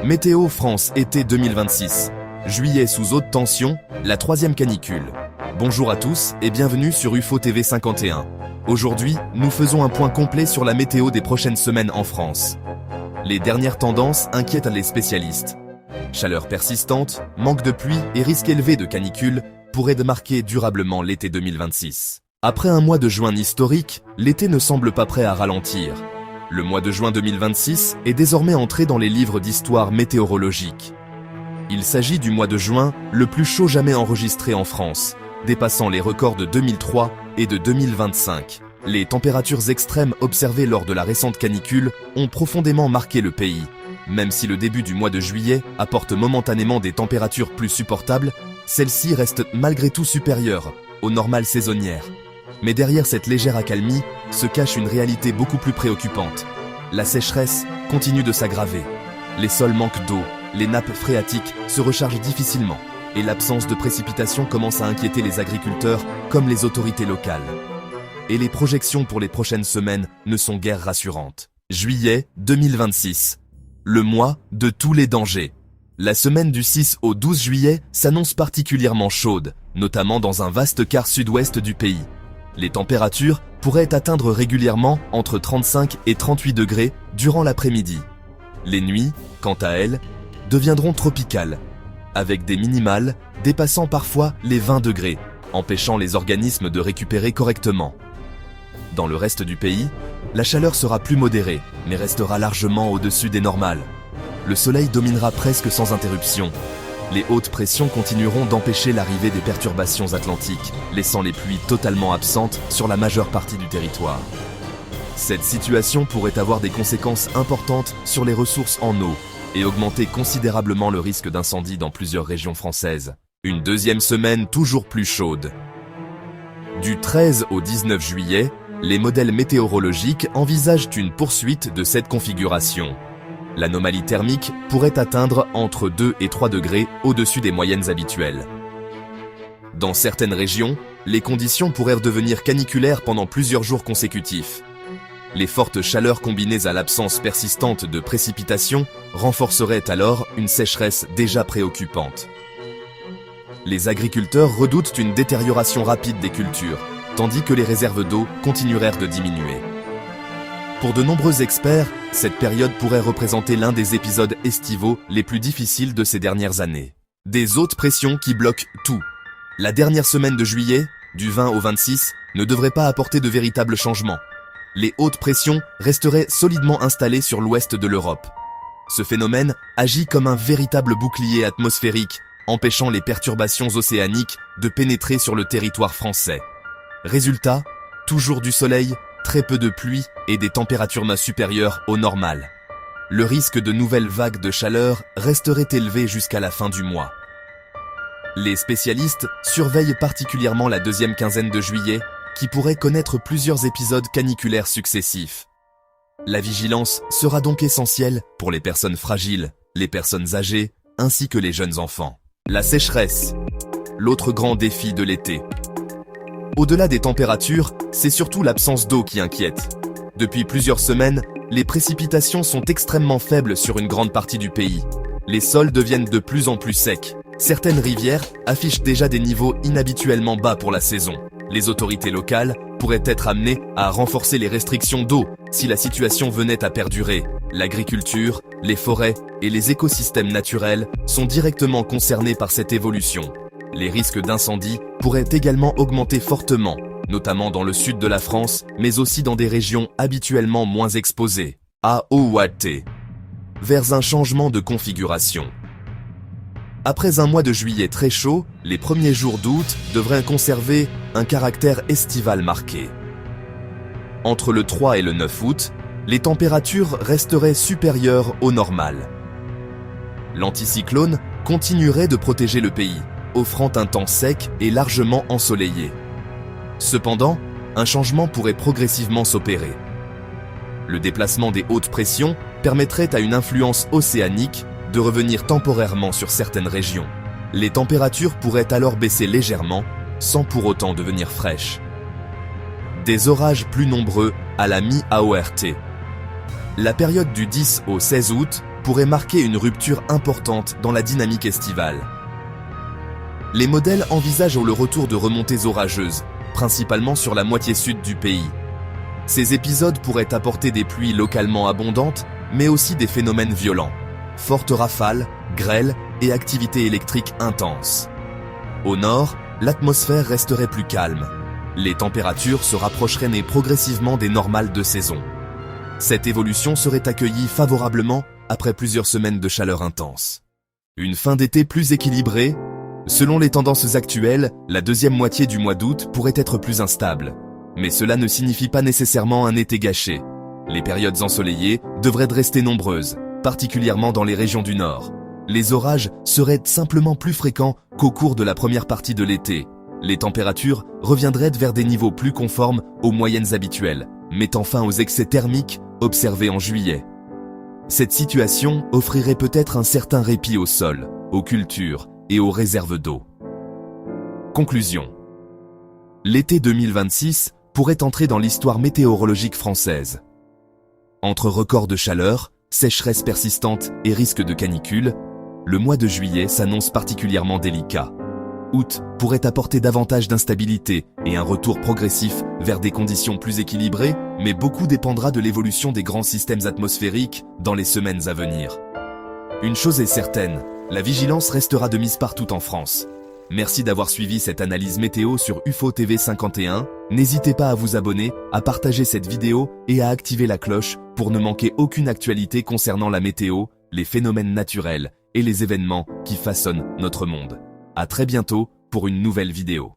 Météo France été 2026. Juillet sous haute tension, la troisième canicule. Bonjour à tous et bienvenue sur UFO TV 51. Aujourd'hui, nous faisons un point complet sur la météo des prochaines semaines en France. Les dernières tendances inquiètent les spécialistes. Chaleur persistante, manque de pluie et risque élevé de canicule pourraient marquer durablement l'été 2026. Après un mois de juin historique, l'été ne semble pas prêt à ralentir. Le mois de juin 2026 est désormais entré dans les livres d'histoire météorologique. Il s'agit du mois de juin le plus chaud jamais enregistré en France, dépassant les records de 2003 et de 2025. Les températures extrêmes observées lors de la récente canicule ont profondément marqué le pays. Même si le début du mois de juillet apporte momentanément des températures plus supportables, celles-ci restent malgré tout supérieures aux normales saisonnières. Mais derrière cette légère accalmie se cache une réalité beaucoup plus préoccupante. La sécheresse continue de s'aggraver. Les sols manquent d'eau, les nappes phréatiques se rechargent difficilement, et l'absence de précipitations commence à inquiéter les agriculteurs comme les autorités locales. Et les projections pour les prochaines semaines ne sont guère rassurantes. Juillet 2026. Le mois de tous les dangers. La semaine du 6 au 12 juillet s'annonce particulièrement chaude, notamment dans un vaste quart sud-ouest du pays. Les températures pourraient atteindre régulièrement entre 35 et 38 degrés durant l'après-midi. Les nuits, quant à elles, deviendront tropicales, avec des minimales dépassant parfois les 20 degrés, empêchant les organismes de récupérer correctement. Dans le reste du pays, la chaleur sera plus modérée, mais restera largement au-dessus des normales. Le soleil dominera presque sans interruption. Les hautes pressions continueront d'empêcher l'arrivée des perturbations atlantiques, laissant les pluies totalement absentes sur la majeure partie du territoire. Cette situation pourrait avoir des conséquences importantes sur les ressources en eau et augmenter considérablement le risque d'incendie dans plusieurs régions françaises. Une deuxième semaine toujours plus chaude. Du 13 au 19 juillet, les modèles météorologiques envisagent une poursuite de cette configuration. L'anomalie thermique pourrait atteindre entre 2 et 3 degrés au-dessus des moyennes habituelles. Dans certaines régions, les conditions pourraient devenir caniculaires pendant plusieurs jours consécutifs. Les fortes chaleurs combinées à l'absence persistante de précipitations renforceraient alors une sécheresse déjà préoccupante. Les agriculteurs redoutent une détérioration rapide des cultures, tandis que les réserves d'eau continuèrent de diminuer. Pour de nombreux experts, cette période pourrait représenter l'un des épisodes estivaux les plus difficiles de ces dernières années. Des hautes pressions qui bloquent tout. La dernière semaine de juillet, du 20 au 26, ne devrait pas apporter de véritables changements. Les hautes pressions resteraient solidement installées sur l'ouest de l'Europe. Ce phénomène agit comme un véritable bouclier atmosphérique, empêchant les perturbations océaniques de pénétrer sur le territoire français. Résultat, toujours du soleil, très peu de pluie et des températures supérieures au normal. Le risque de nouvelles vagues de chaleur resterait élevé jusqu'à la fin du mois. Les spécialistes surveillent particulièrement la deuxième quinzaine de juillet, qui pourrait connaître plusieurs épisodes caniculaires successifs. La vigilance sera donc essentielle pour les personnes fragiles, les personnes âgées, ainsi que les jeunes enfants. La sécheresse, l'autre grand défi de l'été. Au-delà des températures, c'est surtout l'absence d'eau qui inquiète. Depuis plusieurs semaines, les précipitations sont extrêmement faibles sur une grande partie du pays. Les sols deviennent de plus en plus secs. Certaines rivières affichent déjà des niveaux inhabituellement bas pour la saison. Les autorités locales pourraient être amenées à renforcer les restrictions d'eau si la situation venait à perdurer. L'agriculture, les forêts et les écosystèmes naturels sont directement concernés par cette évolution. Les risques d'incendie pourraient également augmenter fortement, notamment dans le sud de la France, mais aussi dans des régions habituellement moins exposées, A, O ou T, vers un changement de configuration. Après un mois de juillet très chaud, les premiers jours d'août devraient conserver un caractère estival marqué. Entre le 3 et le 9 août, les températures resteraient supérieures au normal. L'anticyclone continuerait de protéger le pays, offrant un temps sec et largement ensoleillé. Cependant, un changement pourrait progressivement s'opérer. Le déplacement des hautes pressions permettrait à une influence océanique de revenir temporairement sur certaines régions. Les températures pourraient alors baisser légèrement, sans pour autant devenir fraîches. Des orages plus nombreux à la mi-AORT. La période du 10 au 16 août pourrait marquer une rupture importante dans la dynamique estivale. Les modèles envisagent le retour de remontées orageuses, principalement sur la moitié sud du pays. Ces épisodes pourraient apporter des pluies localement abondantes, mais aussi des phénomènes violents. Fortes rafales, grêles et activité électrique intense. Au nord, l'atmosphère resterait plus calme. Les températures se rapprocheraient progressivement des normales de saison. Cette évolution serait accueillie favorablement après plusieurs semaines de chaleur intense. Une fin d'été plus équilibrée. Selon les tendances actuelles, la deuxième moitié du mois d'août pourrait être plus instable. Mais cela ne signifie pas nécessairement un été gâché. Les périodes ensoleillées devraient rester nombreuses, particulièrement dans les régions du nord. Les orages seraient simplement plus fréquents qu'au cours de la première partie de l'été. Les températures reviendraient vers des niveaux plus conformes aux moyennes habituelles, mettant fin aux excès thermiques observés en juillet. Cette situation offrirait peut-être un certain répit au sol, aux cultures et aux réserves d'eau. Conclusion. L'été 2026 pourrait entrer dans l'histoire météorologique française. Entre records de chaleur, sécheresse persistante et risque de canicule, le mois de juillet s'annonce particulièrement délicat. Août pourrait apporter davantage d'instabilité et un retour progressif vers des conditions plus équilibrées, mais beaucoup dépendra de l'évolution des grands systèmes atmosphériques dans les semaines à venir. Une chose est certaine, la vigilance restera de mise partout en France. Merci d'avoir suivi cette analyse météo sur UFO TV 51. N'hésitez pas à vous abonner, à partager cette vidéo et à activer la cloche pour ne manquer aucune actualité concernant la météo, les phénomènes naturels et les événements qui façonnent notre monde. À très bientôt pour une nouvelle vidéo.